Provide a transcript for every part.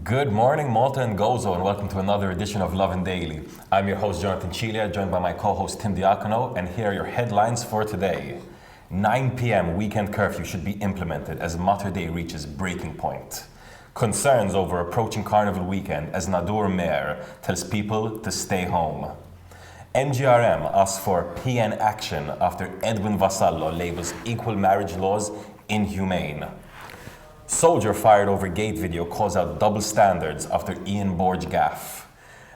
Good morning, Malta and Gozo, and welcome to another edition of Lovin Daily. I'm your host, Jonathan Chilia, joined by my co-host, Tim Diacono, and here are your headlines for today. 9 p.m. weekend curfew should be implemented as Mater Dei reaches breaking point. Concerns over approaching Carnival weekend as Nador Mayor tells people to stay home. NGRM asks for PN action after Edwin Vassallo labels equal marriage laws inhumane. Soldier fired over gate video calls out double standards after Ian Borg gaffe.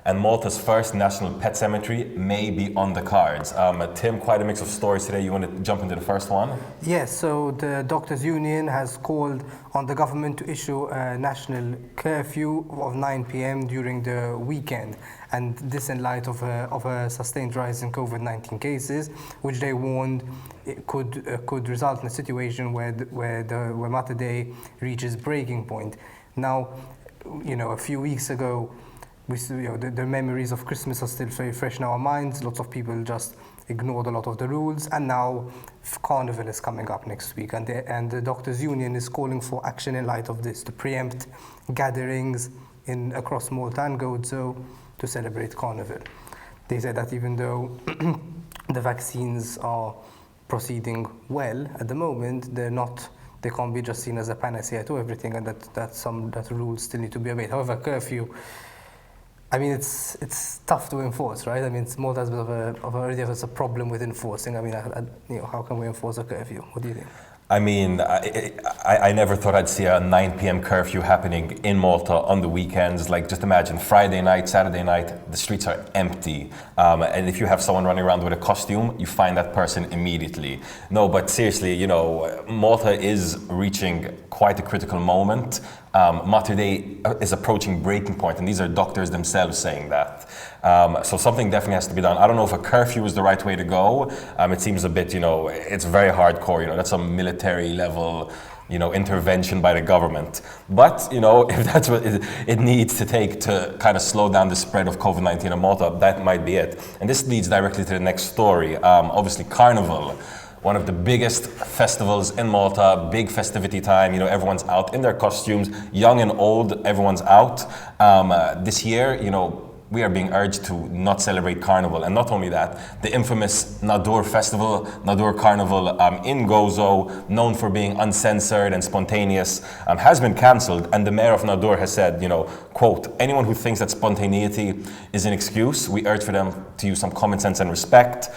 And Malta's first national pet cemetery may be on the cards. Tim, quite a mix of stories today. You want to jump into the first one? Yes, so the Doctors' Union has called on the government to issue a national curfew of 9 p.m. during the weekend. And this in light of a sustained rise in COVID-19 cases, which they warned it could result in a situation where Mater Dei reaches breaking point. Now, a few weeks ago, the memories of Christmas are still very fresh in our minds. Lots of people just ignored a lot of the rules, and now Carnival is coming up next week, and the Doctors' Union is calling for action in light of this to preempt gatherings across Malta and Gozo to celebrate Carnival. They said that even though the vaccines are proceeding well at the moment, they can't be just seen as a panacea to everything, and that rules still need to be obeyed. However, curfew, I mean, it's tough to enforce, right? I mean, Malta has a bit of a problem with enforcing. I mean, how can we enforce a curfew? What do you think? I mean, I never thought I'd see a 9 p.m. curfew happening in Malta on the weekends. Like, just imagine Friday night, Saturday night, the streets are empty. And if you have someone running around with a costume, you find that person immediately. No, but seriously, Malta is reaching quite a critical moment. Mater Dei is approaching breaking point, and these are doctors themselves saying that. So something definitely has to be done. I don't know if a curfew is the right way to go. It seems a bit, it's very hardcore. That's a military level, intervention by the government. But, if that's what it needs to take to kind of slow down the spread of COVID-19 in Malta, that might be it. And this leads directly to the next story. Obviously, Carnival. One of the biggest festivals in Malta, big festivity time, everyone's out in their costumes, young and old, everyone's out. This year, we are being urged to not celebrate Carnival. And not only that, the infamous Nador Festival, Nador Carnival in Gozo, known for being uncensored and spontaneous, has been cancelled. And the mayor of Nador has said, quote, anyone who thinks that spontaneity is an excuse, we urge for them to use some common sense and respect.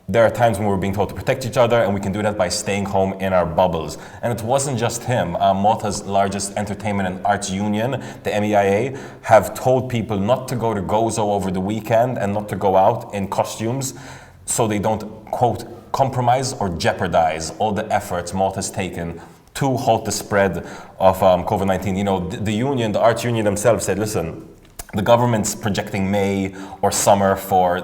There are times when we're being told to protect each other, and we can do that by staying home in our bubbles. And it wasn't just him. Malta's largest entertainment and arts union, the MEIA, have told people not to go to Gozo over the weekend and not to go out in costumes so they don't, quote, compromise or jeopardize all the efforts Malta's taken to halt the spread of COVID-19. The union, the arts union themselves said, listen, the government's projecting May or summer for,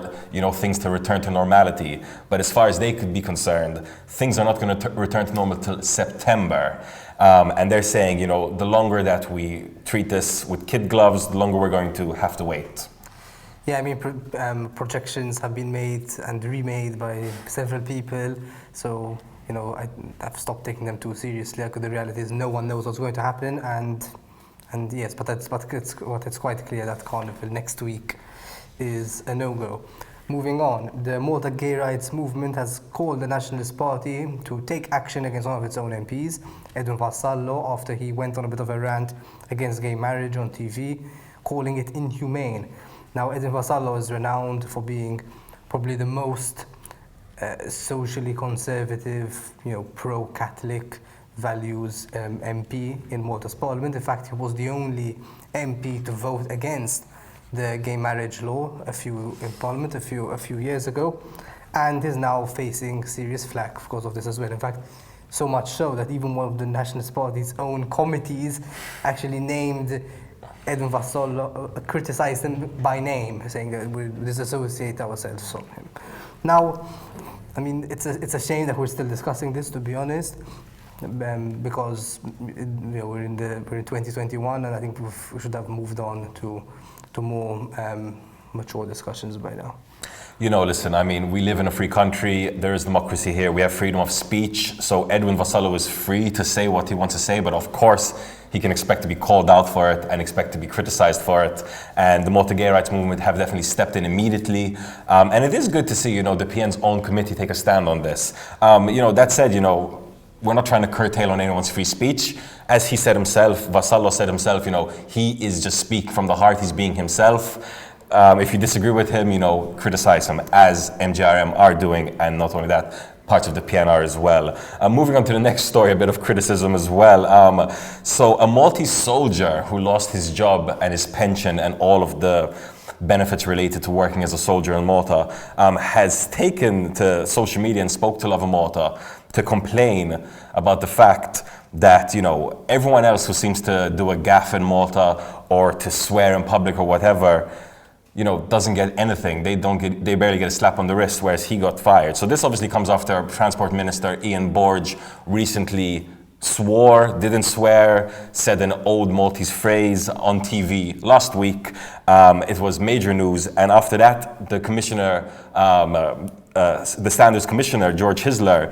things to return to normality. But as far as they could be concerned, things are not going to return to normal till September. And they're saying, the longer that we treat this with kid gloves, the longer we're going to have to wait. Yeah, I mean, projections have been made and remade by several people. So, I've stopped taking them too seriously. Because the reality is no one knows what's going to happen. And yes, but it's quite clear that Carnival next week is a no-go. Moving on, the Malta Gay Rights Movement has called the Nationalist Party to take action against one of its own MPs, Edwin Vassallo, after he went on a bit of a rant against gay marriage on TV, calling it inhumane. Now, Edwin Vassallo is renowned for being probably the most socially conservative, pro-Catholic values MP in Malta's parliament. In fact, he was the only MP to vote against the gay marriage law in parliament a few years ago, and is now facing serious flack because of this as well. In fact, so much so that even one of the Nationalist Party's own committees actually named Edwin Vassallo, criticized him by name, saying that we disassociate ourselves from him. Now, I mean, it's a shame that we're still discussing this, to be honest. Because we're in 2021, and I think we should have moved on to more mature discussions by now. Listen, I mean, we live in a free country. There is democracy here. We have freedom of speech. So Edwin Vassallo is free to say what he wants to say, but of course, he can expect to be called out for it and expect to be criticized for it. And the Malta gay rights movement have definitely stepped in immediately. And it is good to see, the PN's own committee take a stand on this. That said, we're not trying to curtail on anyone's free speech. As he said himself, Vassallo said himself, he is just speaking from the heart, he's being himself. If you disagree with him, criticize him, as MGRM are doing, and not only that, parts of the PNR as well. Moving on to the next story, a bit of criticism as well. So a Maltese soldier who lost his job and his pension and all of the benefits related to working as a soldier in Malta, has taken to social media and spoke to Lovin Malta to complain about the fact that, everyone else who seems to do a gaffe in Malta or to swear in public or whatever, doesn't get anything. They barely get a slap on the wrist, whereas he got fired. So this obviously comes after Transport Minister Borg recently didn't swear, said an old Maltese phrase on TV last week. It was major news. And after that, the commissioner, the Standards Commissioner, George Hisler,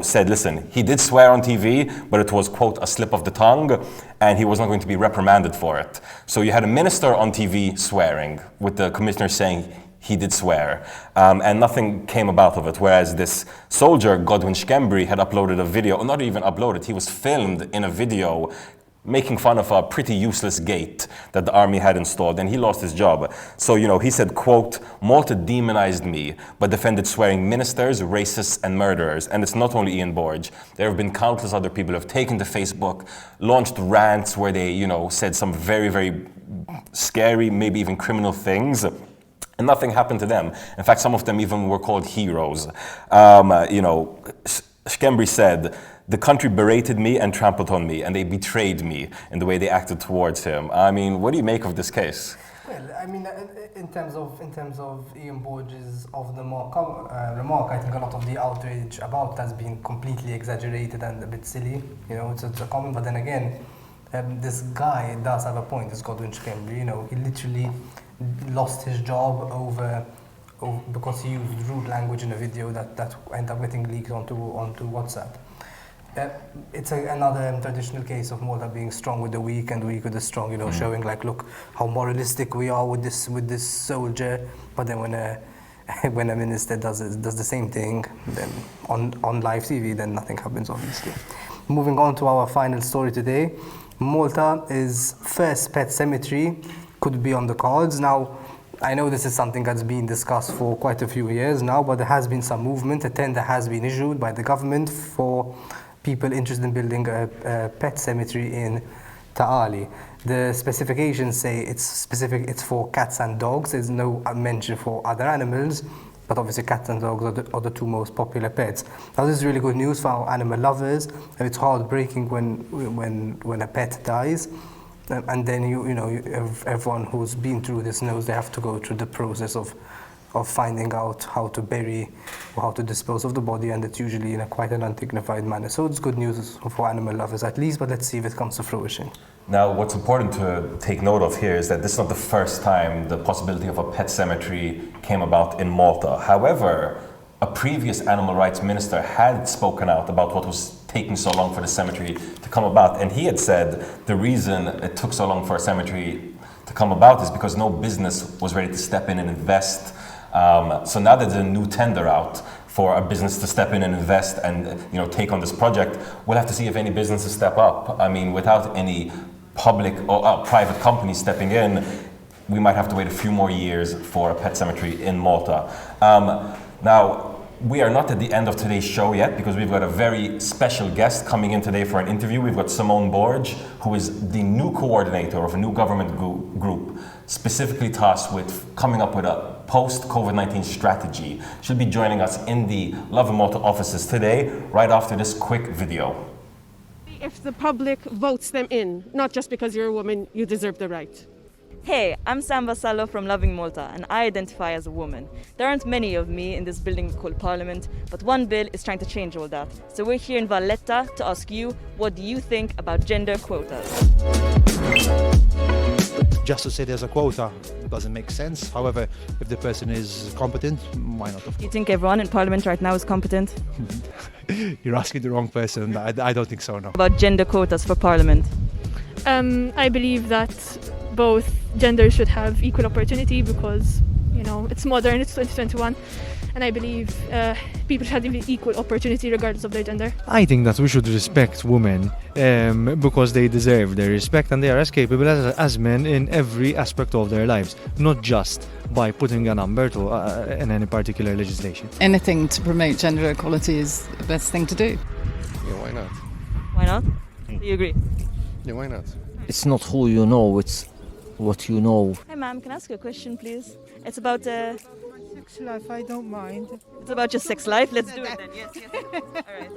said, listen, he did swear on TV, but it was, quote, a slip of the tongue, and he was not going to be reprimanded for it. So you had a minister on TV swearing, with the commissioner saying he did swear, and nothing came about of it, whereas this soldier, Godwin Schembri, had uploaded a video, or not even uploaded, he was filmed in a video making fun of a pretty useless gate that the army had installed, and he lost his job. So, he said, quote, Malta demonized me, but defended swearing ministers, racists, and murderers. And it's not only Borg. There have been countless other people who have taken to Facebook, launched rants where they, said some very, very scary, maybe even criminal things. And nothing happened to them. In fact, some of them even were called heroes. Schembri said, the country berated me and trampled on me, and they betrayed me in the way they acted towards him. I mean, what do you make of this case? Well, I mean, in terms of Borg's off the mark remark, I think a lot of the outrage about it has been completely exaggerated and a bit silly. It's a comment, but then again, this guy does have a point. This Godwin Schembri, he literally lost his job over because he used rude language in a video that ended up getting leaked onto WhatsApp. It's another traditional case of Malta being strong with the weak and weak with the strong, showing like, look how moralistic we are with this soldier. But then when a minister does the same thing, then on live TV, then nothing happens, obviously. Moving on to our final story today, Malta's first pet cemetery could be on the cards. Now, I know this is something that's been discussed for quite a few years now, but there has been some movement. A tender has been issued by the government for people interested in building a pet cemetery in Ta'ali. The specifications say it's for cats and dogs. There's no mention for other animals, but obviously cats and dogs are the two most popular pets. Now this is really good news for our animal lovers, and it's heartbreaking when a pet dies. And then everyone who's been through this knows they have to go through the process of finding out how to bury or how to dispose of the body, and it's usually in quite an undignified manner. So it's good news for animal lovers at least, but let's see if it comes to fruition. Now, what's important to take note of here is that this is not the first time the possibility of a pet cemetery came about in Malta. However, a previous animal rights minister had spoken out about what was taking so long for the cemetery to come about, and he had said the reason it took so long for a cemetery to come about is because no business was ready to step in and invest. So now that there's a new tender out for a business to step in and invest and take on this project, we'll have to see if any businesses step up. I mean, without any public or private companies stepping in, we might have to wait a few more years for a pet cemetery in Malta. Now, we are not at the end of today's show yet, because we've got a very special guest coming in today for an interview. We've got Simone Borg, who is the new coordinator of a new government group, specifically tasked with coming up with a post-COVID-19 strategy. She'll be joining us in the Lovin Malta offices today, right after this quick video. If the public votes them in, not just because you're a woman, you deserve the right. Hey, I'm Sam Vassallo from Lovin Malta, and I identify as a woman. There aren't many of me in this building called Parliament, but one bill is trying to change all that. So we're here in Valletta to ask you, what do you think about gender quotas? Just to say there's a quota doesn't make sense. However, if the person is competent, why not? You think everyone in Parliament right now is competent? You're asking the wrong person. I don't think so, no. About gender quotas for Parliament? I believe that both genders should have equal opportunity because, it's modern, it's 2021, and I believe people should have equal opportunity regardless of their gender. I think that we should respect women because they deserve their respect and they are as capable as men in every aspect of their lives, not just by putting a number to in any particular legislation. Anything to promote gender equality is the best thing to do. Yeah, why not? Why not? Do you agree? Yeah, why not? It's not who you know, it's what you know. Hi ma'am, can I ask you a question please? It's about Sex life, I don't mind. It's about your sex life. Let's do it then. Yes. Alright.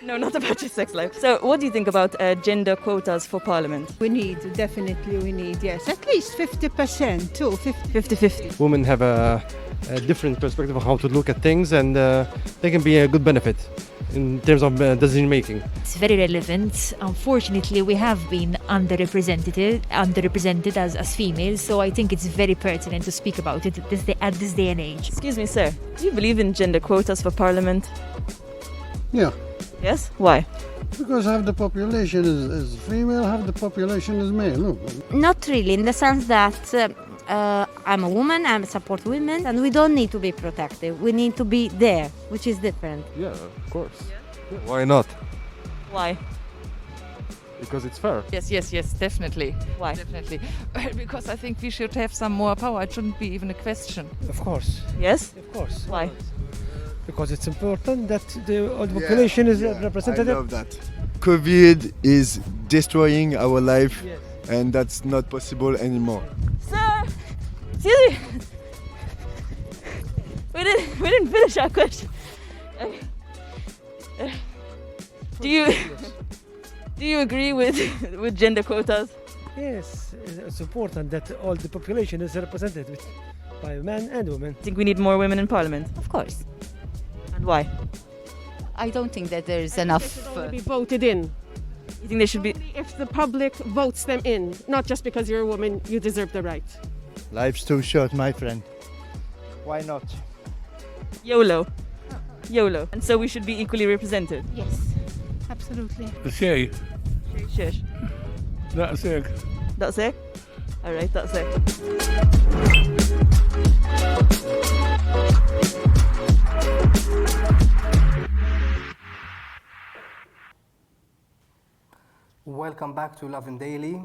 No, not about your sex life. So what do you think about gender quotas for parliament? Definitely we need, yes. At least 50% too. 50-50. Women have a different perspective of how to look at things, and they can be a good benefit in terms of decision making. It's very relevant. Unfortunately, we have been underrepresented as females, so I think it's very pertinent to speak about it at this day and age. Excuse me, sir. Do you believe in gender quotas for parliament? Yeah. Yes? Why? Because half the population is female, half the population is male. No. Not really, in the sense that I'm a woman, I support women, and we don't need to be protective. We need to be there, which is different. Yeah, of course. Yeah. Why not? Why? Because it's fair. Yes, definitely. Why? Definitely. Because I think we should have some more power. It shouldn't be even a question. Of course. Yes? Of course. Why? Because it's important that the population is represented. I love that. COVID is destroying our life, and that's not possible anymore. Sir! Excuse me! We didn't finish our question. Do you agree with gender quotas? Yes, it's important that all the population is represented by men and women. Think we need more women in parliament? Of course. And why? I don't think that there is enough. They should only be voted in. You think they should be? If the public votes them in, not just because you're a woman, you deserve the right. Life's too short, my friend. Why not? YOLO. YOLO. And so we should be equally represented? Yes, absolutely. Shay. Shush. That's it. That's it? Alright, that's it. Welcome back to Lovin Daily.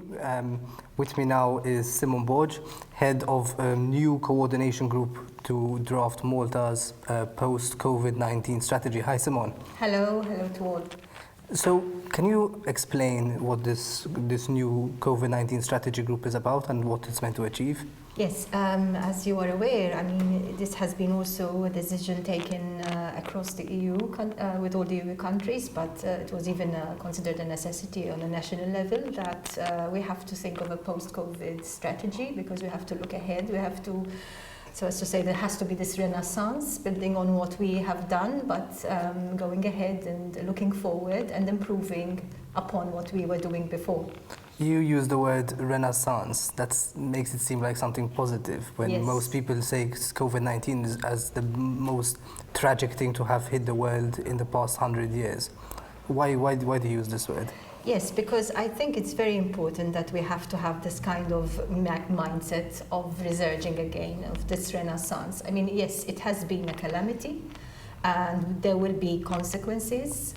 With me now is Simone, Borg, head of a new coordination group to draft Malta's post-COVID-19 strategy. Hi, Simone. Hello to all. So, can you explain what this new COVID-19 strategy group is about and what it's meant to achieve? Yes, as you are aware, I mean, this has been also a decision taken across the EU with all the EU countries, but it was even considered a necessity on a national level that we have to think of a post-COVID strategy because we have to look ahead. We have to, so as to say, there has to be this renaissance building on what we have done, but going ahead and looking forward and improving upon what we were doing before. You use the word renaissance. That makes it seem like something positive when most people say COVID-19 as the most tragic thing to have hit the world in the past 100 years. Why do you use this word? Yes, because I think it's very important that we have to have this kind of mindset of resurging again, of this renaissance. I mean, yes, it has been a calamity, and there will be consequences,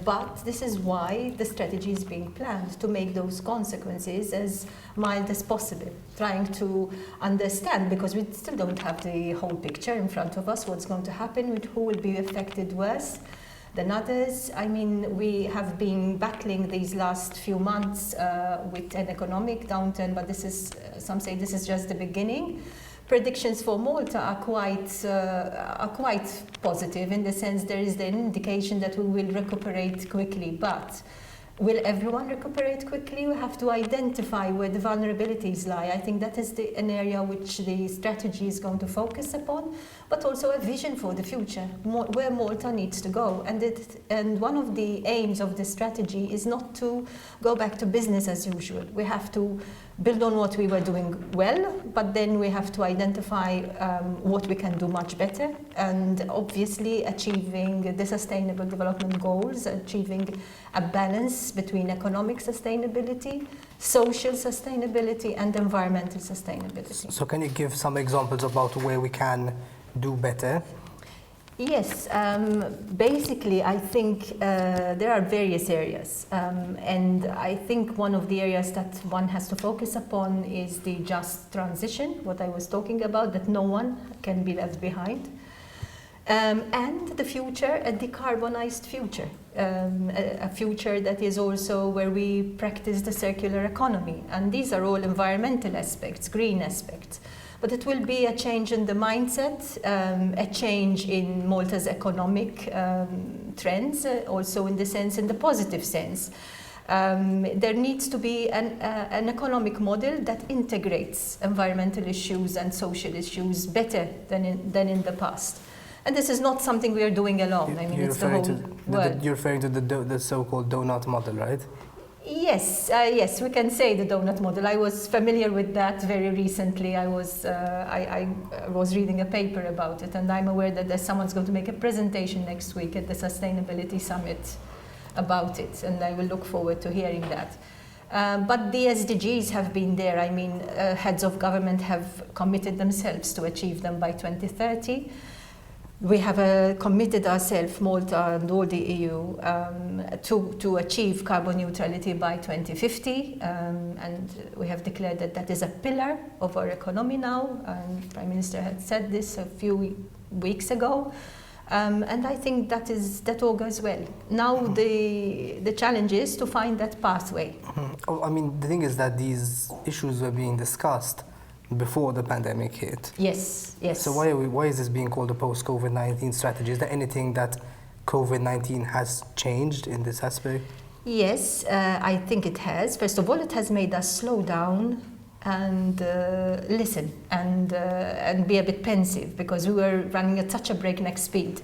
but this is why the strategy is being planned, to make those consequences as mild as possible, trying to understand, because we still don't have the whole picture in front of us, what's going to happen, with who will be affected worse than others. I mean, we have been battling these last few months with an economic downturn, but this is, some say this is just the beginning. Predictions for Malta are quite positive in the sense there is an indication that we will recuperate quickly, but will everyone recuperate quickly? We have to identify where the vulnerabilities lie. I think that is an area which the strategy is going to focus upon, but also a vision for the future, where Malta needs to go. And one of the aims of the strategy is not to go back to business as usual. We have to build on what we were doing well, but then we have to identify what we can do much better, and obviously achieving the sustainable development goals, achieving a balance between economic sustainability, social sustainability, and environmental sustainability. So can you give some examples about where we can do better? Yes, basically I think there are various areas, and I think one of the areas that one has to focus upon is the just transition, what I was talking about, that no one can be left behind, and the future, a decarbonized future, a future that is also where we practice the circular economy, and these are all environmental aspects, green aspects. But it will be a change in the mindset, a change in Malta's economic trends, also in the positive sense. There needs to be an economic model that integrates environmental issues and social issues better than in the past. And this is not something we are doing alone. I mean, it's the whole world. You're referring to the so-called donut model, right? Yes, yes, we can say the donut model. I was familiar with that very recently. I was reading a paper about it, and I'm aware that someone's going to make a presentation next week at the Sustainability Summit about it, and I will look forward to hearing that. But the SDGs have been there. I mean, heads of government have committed themselves to achieve them by 2030. We have committed ourselves, Malta and all the EU, to achieve carbon neutrality by 2050, and we have declared that that is a pillar of our economy now, and Prime Minister had said this a few weeks ago, and I think that all goes well. Now the challenge is to find that pathway. I mean, the thing is that these issues were being discussed before the pandemic hit. Yes, yes. So why is this being called a post-COVID-19 strategy? Is there anything that COVID-19 has changed in this aspect? Yes, I think it has. First of all, it has made us slow down and listen and be a bit pensive, because we were running at such a breakneck speed.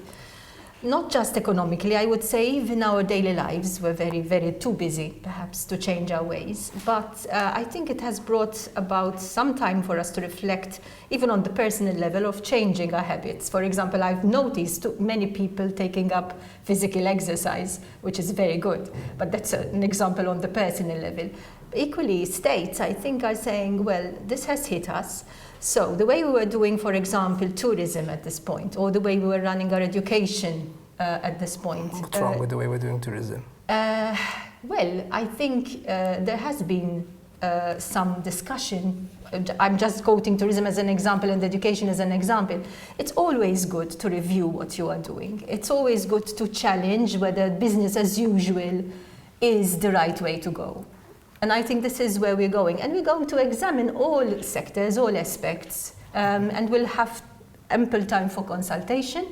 Not just economically, I would say even our daily lives were very, very too busy, perhaps, to change our ways. But I think it has brought about some time for us to reflect, even on the personal level, of changing our habits. For example, I've noticed many people taking up physical exercise, which is very good, but that's an example on the personal level. Equally, states, I think, are saying, well, this has hit us. So the way we were doing, for example, tourism at this point, or the way we were running our education at this point. What's wrong with the way we're doing tourism? Well, I think there has been some discussion. I'm just quoting tourism as an example and education as an example. It's always good to review what you are doing. It's always good to challenge whether business as usual is the right way to go. And I think this is where we're going. And we're going to examine all sectors, all aspects, and we'll have ample time for consultation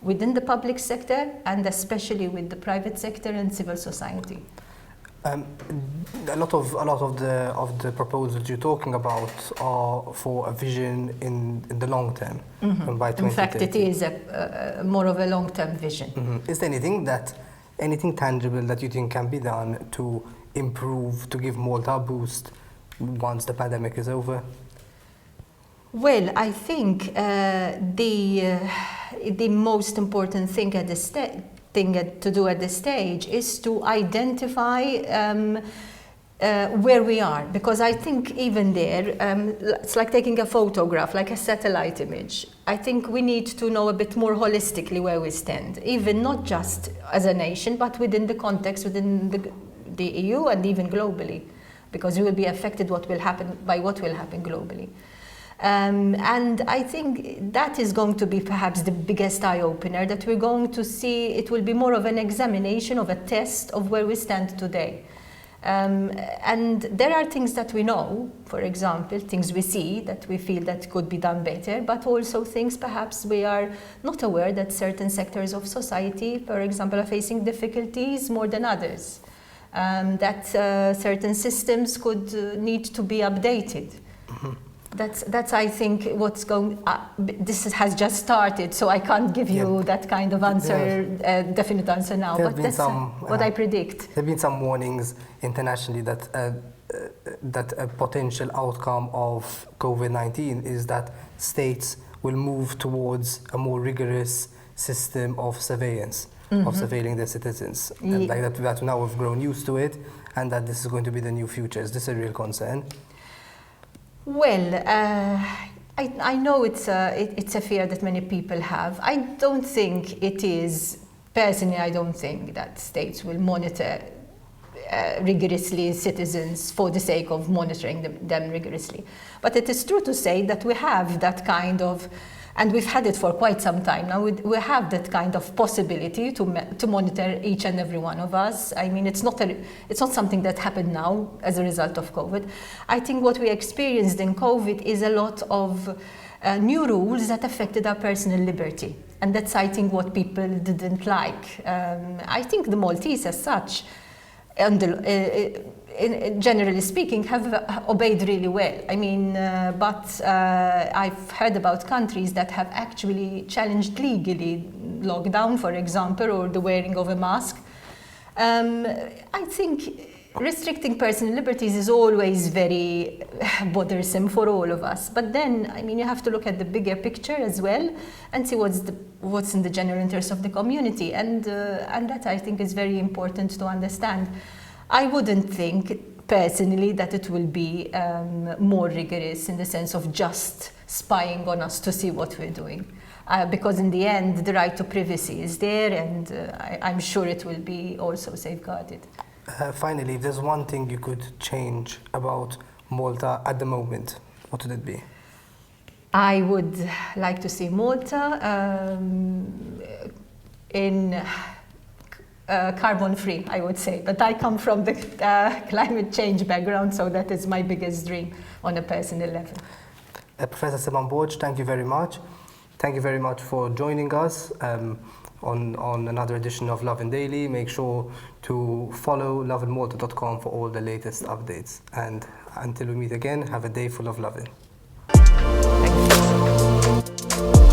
within the public sector and especially with the private sector and civil society. A lot of the proposals you're talking about are for a vision in the long term, by 2030. In fact, it is more of a long-term vision. Is there anything tangible that you think can be done to improve, to give Malta a boost once the pandemic is over? Well, I think the most important thing at this to do at this stage is to identify where we are, because I think even there, it's like taking a photograph, like a satellite image. I think we need to know a bit more holistically where we stand, even not just as a nation, but within the context, within the EU and even globally, because we will be affected by what will happen globally. And I think that is going to be perhaps the biggest eye-opener, that we're going to see. It will be more of an examination, of a test of where we stand today. And there are things that we know, for example, things we see that we feel that could be done better, but also things perhaps we are not aware that certain sectors of society, for example, are facing difficulties more than others. That certain systems could need to be updated. That's I think what's going. This has just started, so I can't give you that kind of answer, definite answer now. But that's what I predict. There have been some warnings internationally that that a potential outcome of COVID-19 is that states will move towards a more rigorous system of surveillance, of surveilling their citizens. And like that now we've grown used to it, and that this is going to be the new future. Is this a real concern? Well, I know it's a fear that many people have. I don't think it is, personally, I don't think that states will monitor rigorously citizens for the sake of monitoring them rigorously. But it is true to say that we have that kind of, and we've had it for quite some time now, we have that kind of possibility to monitor each and every one of us. I mean, it's not something that happened now as a result of COVID. I think what we experienced in COVID is a lot of new rules that affected our personal liberty. And that's, I think, what people didn't like. I think the Maltese as such, generally speaking, have obeyed really well. I mean, but I've heard about countries that have actually challenged legally lockdown, for example, or the wearing of a mask. I think restricting personal liberties is always very bothersome for all of us. But then, I mean, you have to look at the bigger picture as well and see what's in the general interest of the community. And that, I think, is very important to understand. I wouldn't think, personally, that it will be more rigorous in the sense of just spying on us to see what we're doing. Because in the end, the right to privacy is there, and I'm sure it will be also safeguarded. Finally, if there's one thing you could change about Malta at the moment, what would it be? I would like to see Malta in carbon-free, I would say. But I come from the climate change background, so that is my biggest dream on a personal level. Professor Simone Borg, thank you very much. Thank you very much for joining us on another edition of Lovin Daily. Make sure to follow lovinmalta.com for all the latest updates. And until we meet again, have a day full of loving. Thank you.